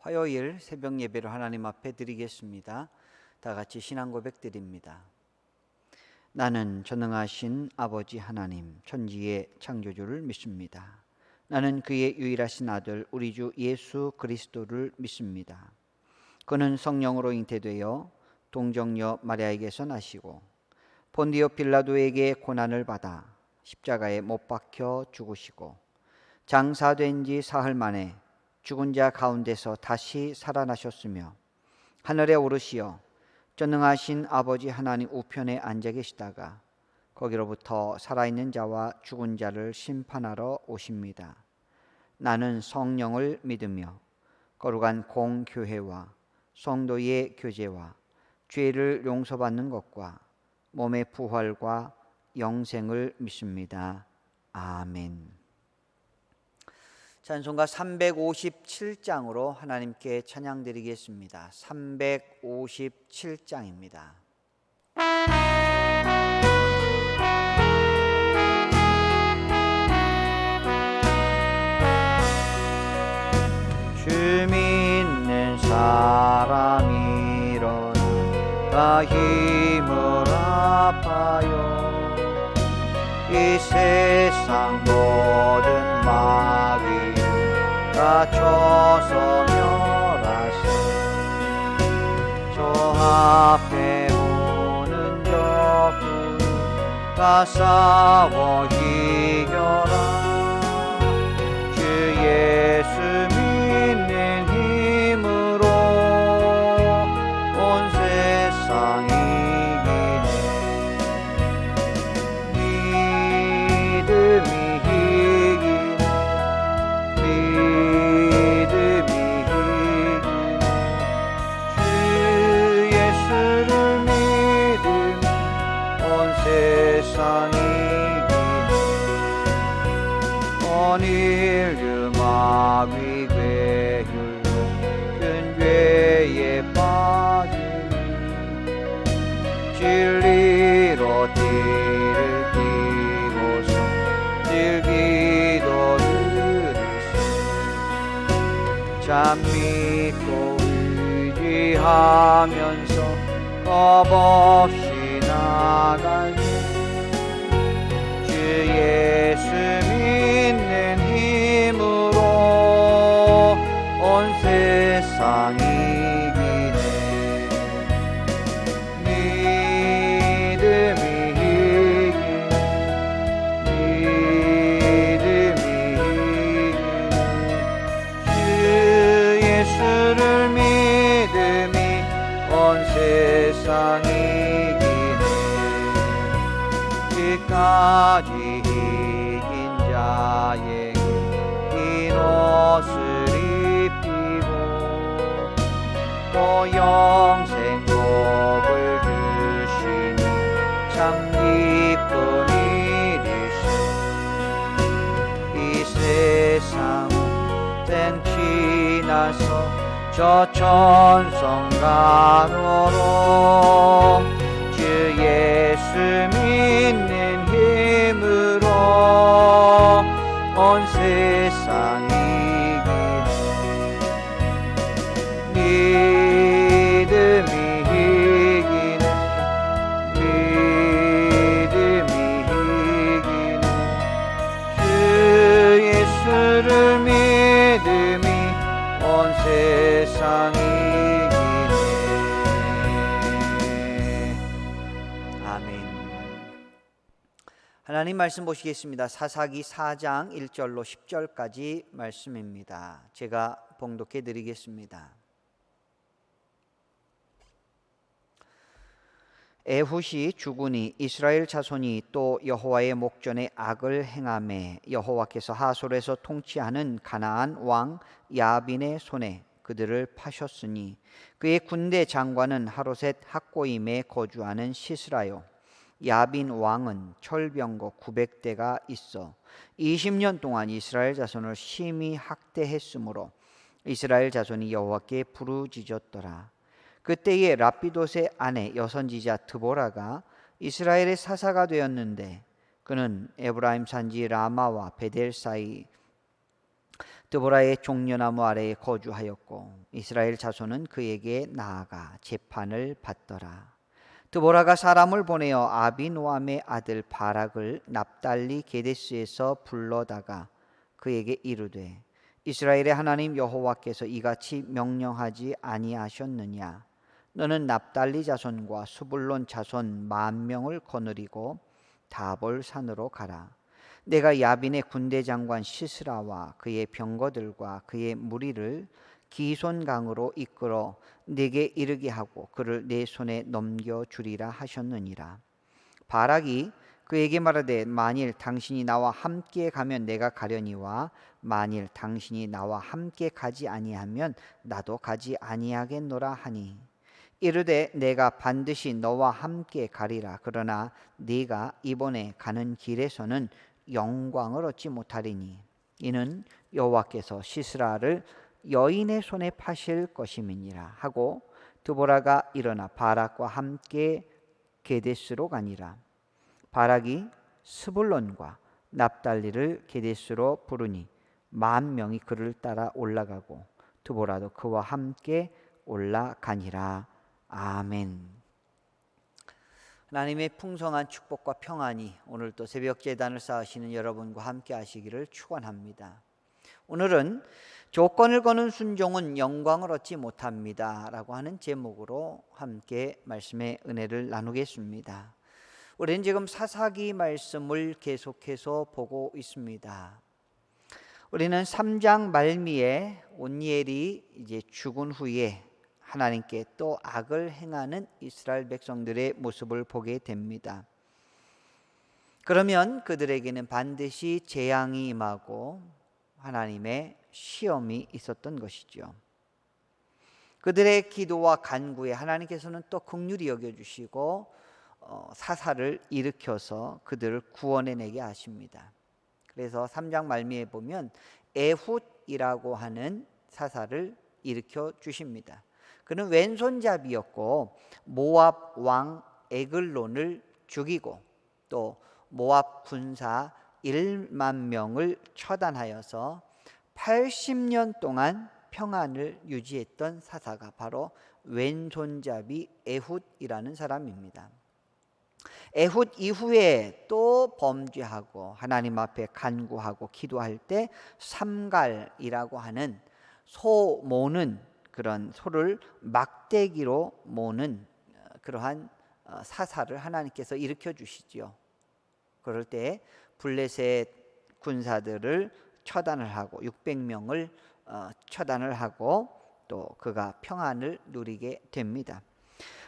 화요일 새벽 예배를 하나님 앞에 드리겠습니다. 다 같이 신앙 고백 드립니다. 나는 전능하신 아버지 하나님, 천지의 창조주를 믿습니다. 나는 그의 유일하신 아들 우리 주 예수 그리스도를 믿습니다. 그는 성령으로 잉태되어 동정녀 마리아에게서 나시고 본디오 빌라도에게 고난을 받아 십자가에 못 박혀 죽으시고 장사된 지 사흘 만에 죽은 자 가운데서 다시 살아나셨으며 하늘에 오르시어 전능하신 아버지 하나님 우편에 앉아 계시다가 거기로부터 살아있는 자와 죽은 자를 심판하러 오십니다. 나는 성령을 믿으며 거룩한 공교회와 성도의 교제와 죄를 용서받는 것과 몸의 부활과 영생을 믿습니다. 아멘. 찬송가 357장으로 하나님께 찬양 드리겠습니다. 357장입니다. 주 믿는 사람이로다 다 힘을 아파요. 이 세상 모든 마귀 다 쳐서 멸하세. 저 앞에 오는 적군 다 싸워 이겨라. 주 예수 믿는 힘으로 온 세상 이기네. 믿음이 인류 마귀 괴율로 큰 죄에 빠지니 진리로 띠를 띠고서 즐기도 들으세. 참 믿고 의지하면서 겁없이 나갈게. 주 예수 믿는 힘으로 온 세상 이기네. 믿음이 이기네. 주 예수를 믿음이 온 세상 이기네. 끝까지 이긴 자에게 흰 옷을 입히고 또 영생 복을 주시니 참 기쁜 일일세. 이 세상 땡치 나서 저 천성가로로 주 예수 믿는 힘으로 온 세상 이기네. 믿음이 이기네. 믿음이 이기네. 주 예수를 믿음이 온 세상 이기네. 아멘. 하나님 말씀 보시겠습니다. 사사기 4장 1절로 10절까지 말씀입니다. 제가 봉독해 드리겠습니다. 에훗이 죽으니 이스라엘 자손이 또 여호와의 목전에 악을 행하매 여호와께서 하솔에서 통치하는 가나안 왕 야빈의 손에 그들을 파셨으니 그의 군대 장관은 하로셋 학고임에 거주하는 시스라요. 야빈 왕은 철병거 900대가 있어 20년 동안 이스라엘 자손을 심히 학대했으므로 이스라엘 자손이 여호와께 부르짖었더라. 그때에 라피돗의 아내 여선지자 드보라가 이스라엘의 사사가 되었는데 그는 에브라임 산지 라마와 베델 사이 드보라의 종려나무 아래에 거주하였고 이스라엘 자손은 그에게 나아가 재판을 받더라. 드보라가 사람을 보내어 아비노암의 아들 바락을 납달리 게데스에서 불러다가 그에게 이르되 이스라엘의 하나님 여호와께서 이같이 명령하지 아니하셨느냐? 너는 납달리 자손과 수불론 자손 10,000명을 거느리고 다볼 산으로 가라. 내가 야빈의 군대 장관 시스라와 그의 병거들과 그의 무리를 기손강으로 이끌어 내게 이르게 하고 그를 내 손에 넘겨주리라 하셨느니라. 바락이 그에게 말하되 만일 당신이 나와 함께 가면 내가 가려니와 만일 당신이 나와 함께 가지 아니하면 나도 가지 아니하겠노라 하니 이르되 내가 반드시 너와 함께 가리라. 그러나 네가 이번에 가는 길에서는 영광을 얻지 못하리니 이는 여호와께서 시스라를 여인의 손에 파실 것임이니라 하고 드보라가 일어나 바락과 함께 게데스로 가니라. 바락이 스불론과 납달리를 게데스로 부르니 10,000명이 그를 따라 올라가고 드보라도 그와 함께 올라가니라. 아멘. 하나님의 풍성한 축복과 평안이 오늘 또 새벽 제단을 쌓으시는 여러분과 함께 하시기를 축원합니다. 오늘은 조건을 거는 순종은 영광을 얻지 못합니다 라고 하는 제목으로 함께 말씀의 은혜를 나누겠습니다. 우리는 지금 사사기 말씀을 계속해서 보고 있습니다. 우리는 3장 말미에 온니엘이 이제 죽은 후에 하나님께 또 악을 행하는 이스라엘 백성들의 모습을 보게 됩니다. 그러면 그들에게는 반드시 재앙이 임하고 하나님의 시험이 있었던 것이죠. 그들의 기도와 간구에 하나님께서는 또 긍휼히 여겨주시고 사사를 일으켜서 그들을 구원해내게 하십니다. 그래서 3장 말미에 보면 에훗이라고 하는 사사를 일으켜 주십니다. 그는 왼손잡이였고 모압 왕 에글론을 죽이고 또 모압 군사 10,000명을 처단하여서 80년 동안 평안을 유지했던 사사가 바로 왼손잡이 에훗이라는 사람입니다. 에훗 이후에 또 범죄하고 하나님 앞에 간구하고 기도할 때 삼갈이라고 하는 소 모는 그런 소를 막대기로 모는 그러한 사사를 하나님께서 일으켜 주시지요. 그럴 때 블레셋 군사들을 처단을 하고 600명을 처단을 하고 또 그가 평안을 누리게 됩니다.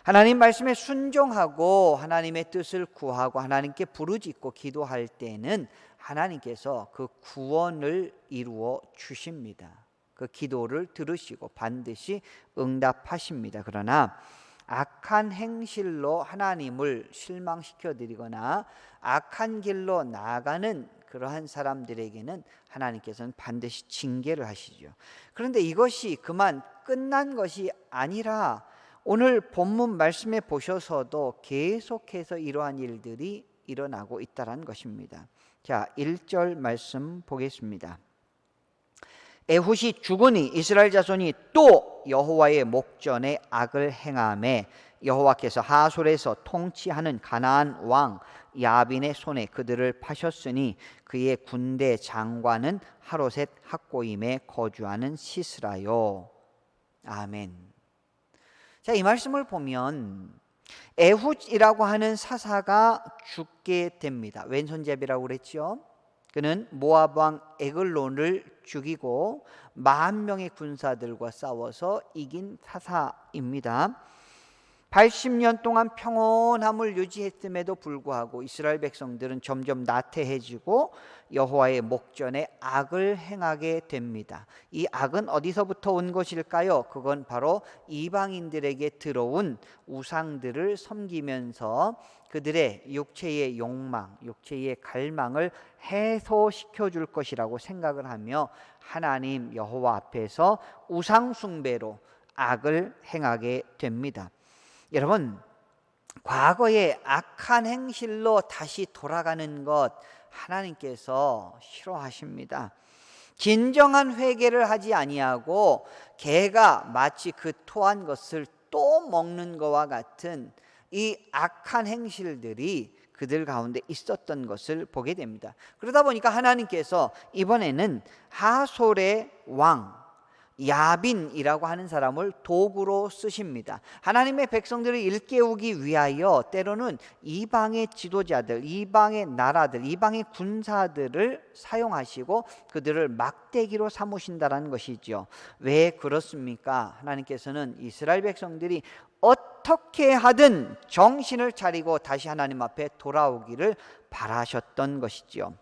하나님 말씀에 순종하고 하나님의 뜻을 구하고 하나님께 부르짖고 기도할 때는 하나님께서 그 구원을 이루어 주십니다. 그 기도를 들으시고 반드시 응답하십니다. 그러나 악한 행실로 하나님을 실망시켜 드리거나 악한 길로 나아가는 그러한 사람들에게는 하나님께서는 반드시 징계를 하시죠. 그런데 이것이 그만 끝난 것이 아니라 오늘 본문 말씀에 보셔서도 계속해서 이러한 일들이 일어나고 있다는 것입니다. 자, 1절 말씀 보겠습니다. 에훗이 죽으니 이스라엘 자손이 또 여호와의 목전에 악을 행하매 여호와께서 하솔에서 통치하는 가나안 왕 야빈의 손에 그들을 파셨으니 그의 군대 장관은 하로셋 학고임에 거주하는 시스라요. 아멘. 자, 이 말씀을 보면 에훗이라고 하는 사사가 죽게 됩니다. 왼손잡이라고 그랬죠. 그는 모압 왕 에글론을 죽이고 10,000명의 군사들과 싸워서 이긴 사사입니다. 80년 동안 평온함을 유지했음에도 불구하고 이스라엘 백성들은 점점 나태해지고 여호와의 목전에 악을 행하게 됩니다. 이 악은 어디서부터 온 것일까요? 그건 바로 이방인들에게 들어온 우상들을 섬기면서 그들의 육체의 욕망, 육체의 갈망을 해소시켜 줄 것이라고 생각을 하며 하나님 여호와 앞에서 우상 숭배로 악을 행하게 됩니다. 여러분, 과거의 악한 행실로 다시 돌아가는 것 하나님께서 싫어하십니다. 진정한 회개를 하지 아니하고 개가 마치 그 토한 것을 또 먹는 것과 같은 이 악한 행실들이 그들 가운데 있었던 것을 보게 됩니다. 그러다 보니까 하나님께서 이번에는 하솔의 왕 야빈이라고 하는 사람을 도구로 쓰십니다. 하나님의 백성들을 일깨우기 위하여 때로는 이방의 지도자들, 이방의 나라들, 이방의 군사들을 사용하시고 그들을 막대기로 삼으신다는 것이죠. 왜 그렇습니까? 하나님께서는 이스라엘 백성들이 어떻게 하든 정신을 차리고 다시 하나님 앞에 돌아오기를 바라셨던 것이지요.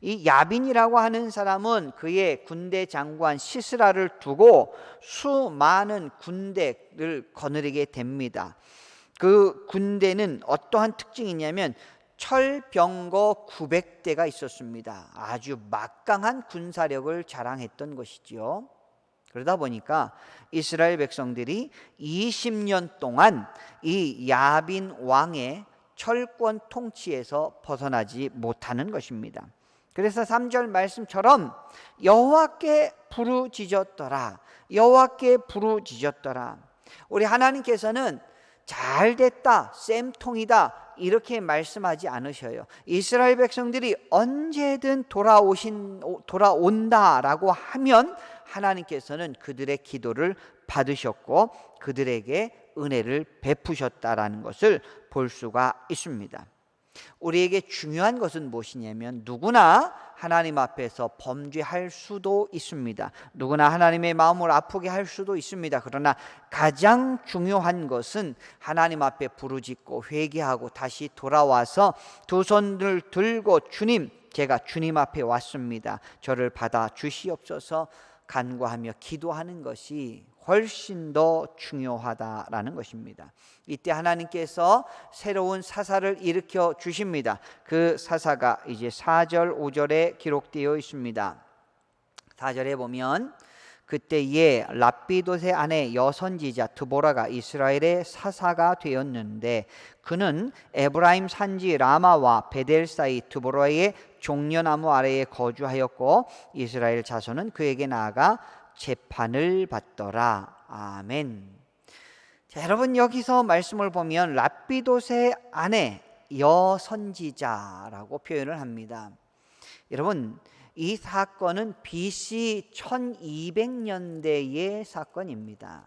이 야빈이라고 하는 사람은 그의 군대 장관 시스라를 두고 수많은 군대를 거느리게 됩니다. 그 군대는 어떠한 특징이 있냐면 철병거 900대가 있었습니다. 아주 막강한 군사력을 자랑했던 것이지요. 그러다 보니까 이스라엘 백성들이 20년 동안 이 야빈 왕의 철권 통치에서 벗어나지 못하는 것입니다. 그래서 3절 말씀처럼 여호와께 부르짖었더라. 여호와께 부르짖었더라. 우리 하나님께서는 잘됐다, 쌤통이다 이렇게 말씀하지 않으셔요. 이스라엘 백성들이 언제든 돌아온다라고 하면 하나님께서는 그들의 기도를 받으셨고 그들에게 은혜를 베푸셨다라는 것을 볼 수가 있습니다. 우리에게 중요한 것은 무엇이냐면 누구나 하나님 앞에서 범죄할 수도 있습니다. 누구나 하나님의 마음을 아프게 할 수도 있습니다. 그러나 가장 중요한 것은 하나님 앞에 부르짖고 회개하고 다시 돌아와서 두 손을 들고 주님, 제가 주님 앞에 왔습니다. 저를 받아 주시옵소서 간구하며 기도하는 것이 훨씬 더 중요하다라는 것입니다. 이때 하나님께서 새로운 사사를 일으켜 주십니다. 그 사사가 이제 4절 5절에 기록되어 있습니다. 4절에 보면 그때에 랍비돗의 아내 여선지자 드보라가 이스라엘의 사사가 되었는데 그는 에브라임 산지 라마와 베델 사이 드보라의 종려나무 아래에 거주하였고 이스라엘 자손은 그에게 나아가 재판을 받더라. 아멘. 자, 여러분 여기서 말씀을 보면 랍비돗의 아내 여선지자라고 표현을 합니다. 여러분 이 사건은 BC 1200년대의 사건입니다.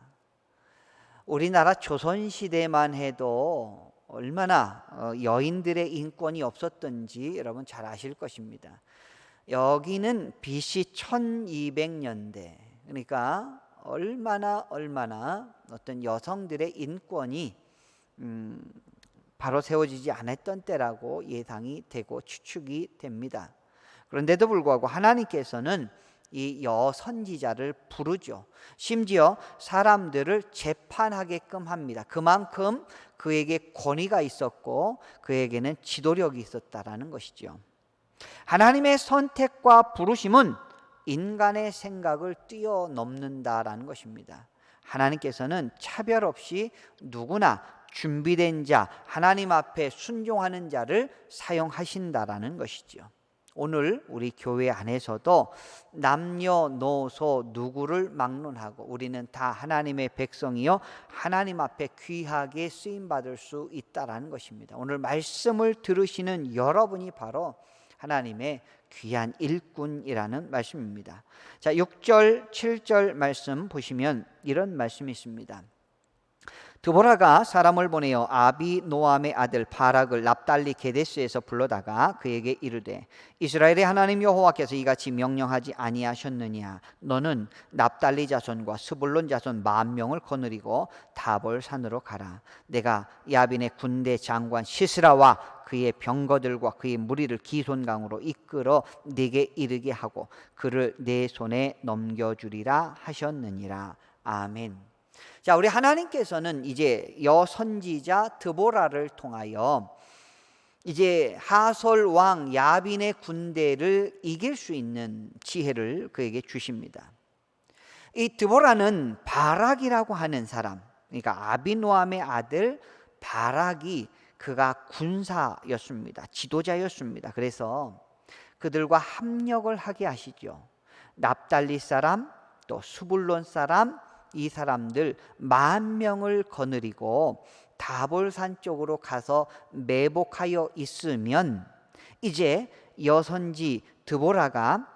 우리나라 조선시대만 해도 얼마나 여인들의 인권이 없었던지 여러분 잘 아실 것입니다. 여기는 BC 1200년대, 그러니까 얼마나 어떤 여성들의 인권이 바로 세워지지 않았던 때라고 예상이 되고 추측이 됩니다. 그런데도 불구하고 하나님께서는 이 여선지자를 부르죠. 심지어 사람들을 재판하게끔 합니다. 그만큼 그에게 권위가 있었고 그에게는 지도력이 있었다라는 것이죠. 하나님의 선택과 부르심은 인간의 생각을 뛰어넘는다라는 것입니다. 하나님께서는 차별 없이 누구나 준비된 자, 하나님 앞에 순종하는 자를 사용하신다라는 것이죠. 오늘 우리 교회 안에서도 남녀노소 누구를 막론하고 우리는 다 하나님의 백성이요 하나님 앞에 귀하게 쓰임받을 수 있다라는 것입니다. 오늘 말씀을 들으시는 여러분이 바로 하나님의 귀한 일꾼이라는 말씀입니다. 자, 6절, 7절 말씀 보시면 이런 말씀이 있습니다. 드보라가 사람을 보내어 아비노암의 아들 바락을 납달리 게데스에서 불러다가 그에게 이르되 이스라엘의 하나님 여호와께서 이같이 명령하지 아니하셨느냐 너는 납달리 자손과 스불론 자손 10,000명을 거느리고 다볼 산으로 가라. 내가 야빈의 군대 장관 시스라와 그의 병거들과 그의 무리를 기손강으로 이끌어 네게 이르게 하고 그를 내 손에 넘겨주리라 하셨느니라. 아멘. 자, 우리 하나님께서는 이제 여선지자 드보라를 통하여 이제 하솔 왕 야빈의 군대를 이길 수 있는 지혜를 그에게 주십니다. 이 드보라는 바락이라고 하는 사람, 그러니까 아비노함의 아들 바락이 그가 군사였습니다. 지도자였습니다. 그래서 그들과 합력을 하게 하시죠. 납달리 사람 또 스불론 사람 이 사람들 10,000명을 거느리고 다볼산 쪽으로 가서 매복하여 있으면 이제 여선지 드보라가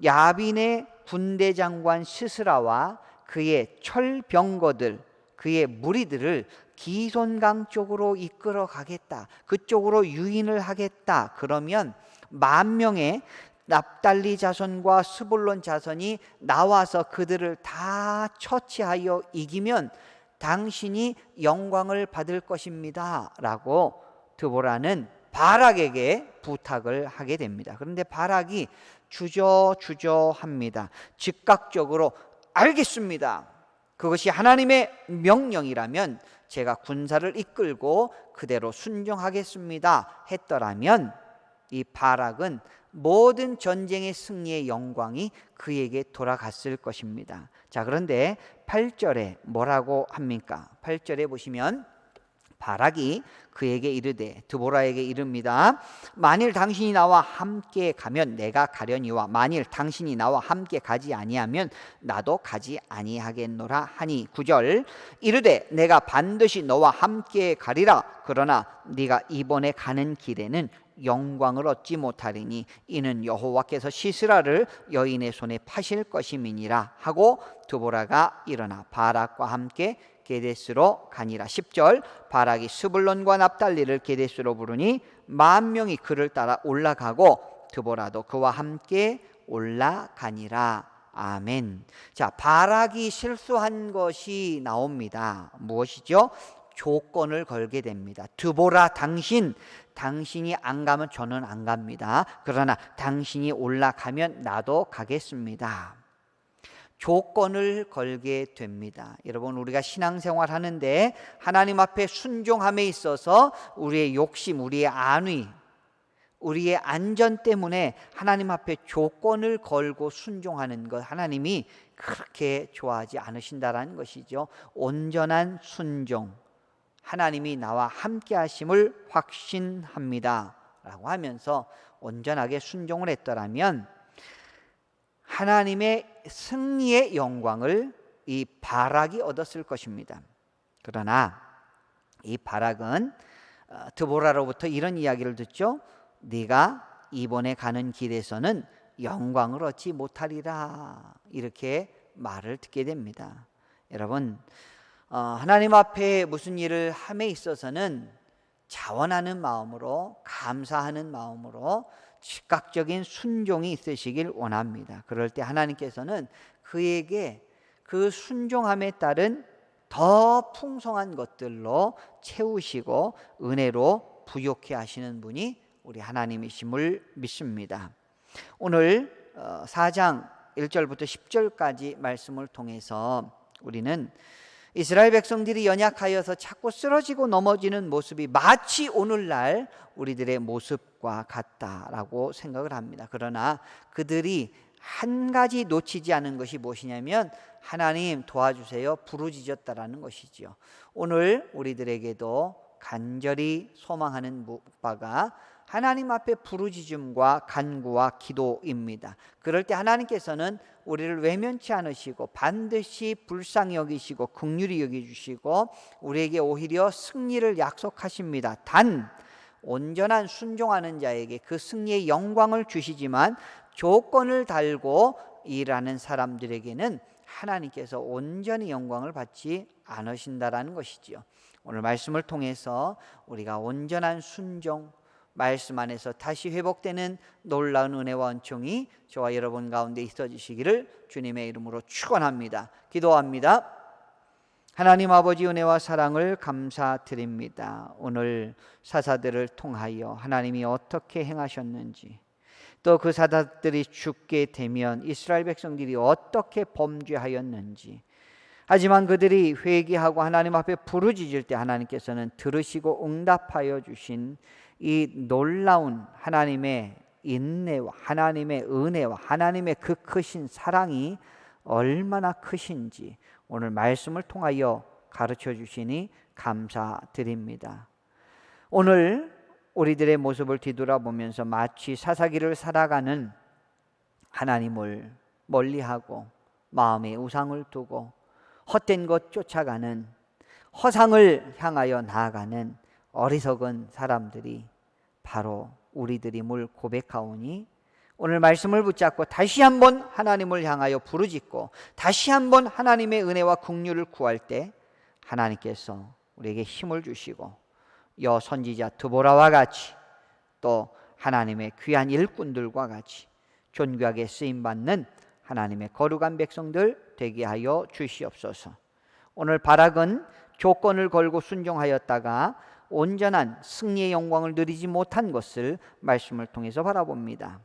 야빈의 군대 장관 시스라와 그의 철병거들 그의 무리들을 기손강 쪽으로 이끌어 가겠다. 그쪽으로 유인을 하겠다. 그러면 10,000명의 납달리 자손과 스불론 자손이 나와서 그들을 다 처치하여 이기면 당신이 영광을 받을 것입니다 라고 드보라는 바락에게 부탁을 하게 됩니다. 그런데 바락이 주저합니다. 즉각적으로 알겠습니다. 그것이 하나님의 명령이라면 제가 군사를 이끌고 그대로 순종하겠습니다 했더라면 이 바락은 모든 전쟁의 승리의 영광이 그에게 돌아갔을 것입니다. 자, 그런데 8절에 뭐라고 합니까? 8절에 보시면 바락이 그에게 이르되 드보라에게 이릅니다. 만일 당신이 나와 함께 가면 내가 가려니와 만일 당신이 나와 함께 가지 아니하면 나도 가지 아니하겠노라 하니 9절 이르되 내가 반드시 너와 함께 가리라. 그러나 네가 이번에 가는 길에는 영광을 얻지 못하리니 이는 여호와께서 시스라를 여인의 손에 파실 것임이니라 하고 드보라가 일어나 바락과 함께 게데스로 가니라. 10절 바락이 스불론과 납달리를 게데스로 부르니 10,000명이 그를 따라 올라가고 드보라도 그와 함께 올라가니라. 아멘. 자, 바락이 실수한 것이 나옵니다. 무엇이죠? 조건을 걸게 됩니다. 드보라 당신이 안 가면 저는 안 갑니다. 그러나 당신이 올라가면 나도 가겠습니다. 조건을 걸게 됩니다. 여러분, 우리가 신앙생활 하는데 하나님 앞에 순종함에 있어서 우리의 욕심, 우리의 안위, 우리의 안전 때문에 하나님 앞에 조건을 걸고 순종하는 것 하나님이 그렇게 좋아하지 않으신다라는 것이죠. 온전한 순종, 하나님이 나와 함께 하심을 확신합니다 라고 하면서 온전하게 순종을 했더라면 하나님의 승리의 영광을 이 바락이 얻었을 것입니다. 그러나 이 바락은 드보라로부터 이런 이야기를 듣죠. 네가 이번에 가는 길에서는 영광을 얻지 못하리라 이렇게 말을 듣게 됩니다. 여러분, 하나님 앞에 무슨 일을 함에 있어서는 자원하는 마음으로 감사하는 마음으로 즉각적인 순종이 있으시길 원합니다. 그럴 때 하나님께서는 그에게 그 순종함에 따른 더 풍성한 것들로 채우시고 은혜로 부욕해 하시는 분이 우리 하나님이심을 믿습니다. 오늘 4장 1절부터 10절까지 말씀을 통해서 우리는 이스라엘 백성들이 연약하여서 자꾸 쓰러지고 넘어지는 모습이 마치 오늘날 우리들의 모습과 같다라고 생각을 합니다. 그러나 그들이 한 가지 놓치지 않은 것이 무엇이냐면 하나님 도와주세요 부르짖었다라는 것이지요. 오늘 우리들에게도 간절히 소망하는 바가 하나님 앞에 부르짖음과 간구와 기도입니다. 그럴 때 하나님께서는 우리를 외면치 않으시고 반드시 불쌍히 여기시고 긍휼히 여겨주시고 우리에게 오히려 승리를 약속하십니다. 단 온전한 순종하는 자에게 그 승리의 영광을 주시지만 조건을 달고 일하는 사람들에게는 하나님께서 온전히 영광을 받지 않으신다라는 것이지요. 오늘 말씀을 통해서 우리가 온전한 순종, 말씀 안에서 다시 회복되는 놀라운 은혜와 은총이 저와 여러분 가운데 있어 주시기를 주님의 이름으로 축원합니다. 기도합니다. 하나님 아버지 은혜와 사랑을 감사드립니다. 오늘 사사들을 통하여 하나님이 어떻게 행하셨는지, 또 그 사사들이 죽게 되면 이스라엘 백성들이 어떻게 범죄하였는지, 하지만 그들이 회개하고 하나님 앞에 부르짖을 때 하나님께서는 들으시고 응답하여 주신 이 놀라운 하나님의 인내와 하나님의 은혜와 하나님의 그 크신 사랑이 얼마나 크신지 오늘 말씀을 통하여 가르쳐 주시니 감사드립니다. 오늘 우리들의 모습을 뒤돌아보면서 마치 사사기를 살아가는 하나님을 멀리하고 마음에 우상을 두고 헛된 것 쫓아가는, 허상을 향하여 나아가는 어리석은 사람들이 바로 우리들임을 고백하오니, 오늘 말씀을 붙잡고 다시 한번 하나님을 향하여 부르짖고 다시 한번 하나님의 은혜와 긍휼을 구할 때 하나님께서 우리에게 힘을 주시고 여 선지자 드보라와 같이 또 하나님의 귀한 일꾼들과 같이 존귀하게 쓰임받는 하나님의 거룩한 백성들 되게 하여 주시옵소서. 오늘 바락은 조건을 걸고 순종하였다가 온전한 승리의 영광을 누리지 못한 것을 말씀을 통해서 바라봅니다.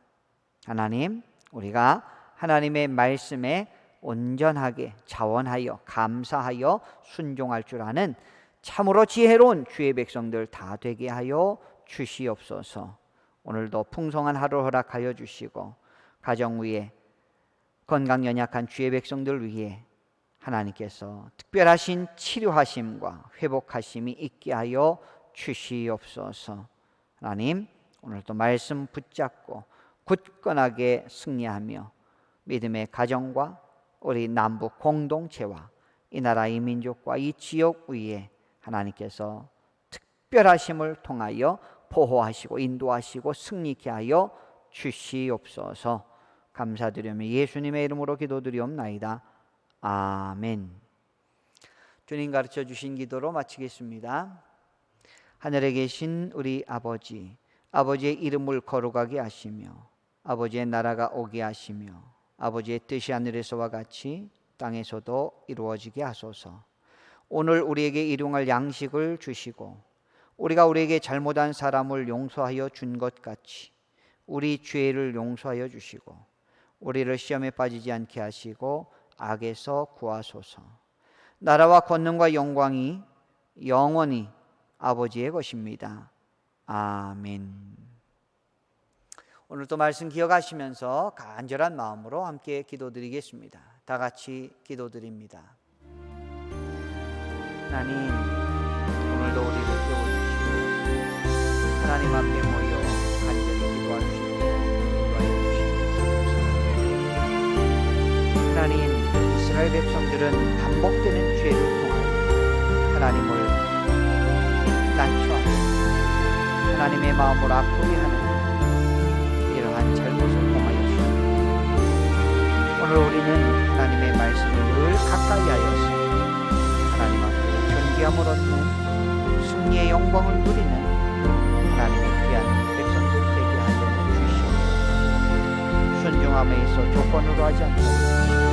하나님, 우리가 하나님의 말씀에 온전하게 자원하여 감사하여 순종할 줄 아는 참으로 지혜로운 주의 백성들 다 되게 하여 주시옵소서. 오늘도 풍성한 하루 허락하여 주시고 가정 위에 건강 연약한 주의 백성들 위해 하나님께서 특별하신 치료하심과 회복하심이 있게 하여 주시옵소서. 하나님, 오늘도 말씀 붙잡고 굳건하게 승리하며 믿음의 가정과 우리 남북 공동체와 이 나라 이 민족과 이 지역 위에 하나님께서 특별하심을 통하여 보호하시고 인도하시고 승리케 하여 주시옵소서. 감사드리며 예수님의 이름으로 기도드리옵나이다. 아멘. 주님 가르쳐 주신 기도로 마치겠습니다. 하늘에 계신 우리 아버지, 아버지의 이름을 거룩하게 하시며 아버지의 나라가 오게 하시며 아버지의 뜻이 하늘에서와 같이 땅에서도 이루어지게 하소서. 오늘 우리에게 일용할 양식을 주시고 우리가 우리에게 잘못한 사람을 용서하여 준 것 같이 우리 죄를 용서하여 주시고 우리를 시험에 빠지지 않게 하시고 악에서 구하소서. 나라와 권능과 영광이 영원히 아버지의 것입니다. 아멘. 오늘도 말씀 기억하시면서 간절한 마음으로 함께 기도드리겠습니다. 다 같이 기도드립니다. 하나님, 오늘도 우리를 깨워주시고 하나님 앞에 모여 간절히 기도할 수 있도록 인도하여 주시옵소서. 하나님, 이스라엘 백성들은 반복되는 죄를 통하여 하나님을 난처하고 하나님의 마음을 아프게 하는 이러한 잘못을 범하였습니다. 오늘 우리는 하나님의 말씀을 늘 가까이 하여서 하나님 앞에 존귀함을 얻는 승리의 영광을 누리는 하나님의 귀한 백성들 되게 하여 주시옵소서. 순종함에 있어 조건으로 하지 않도록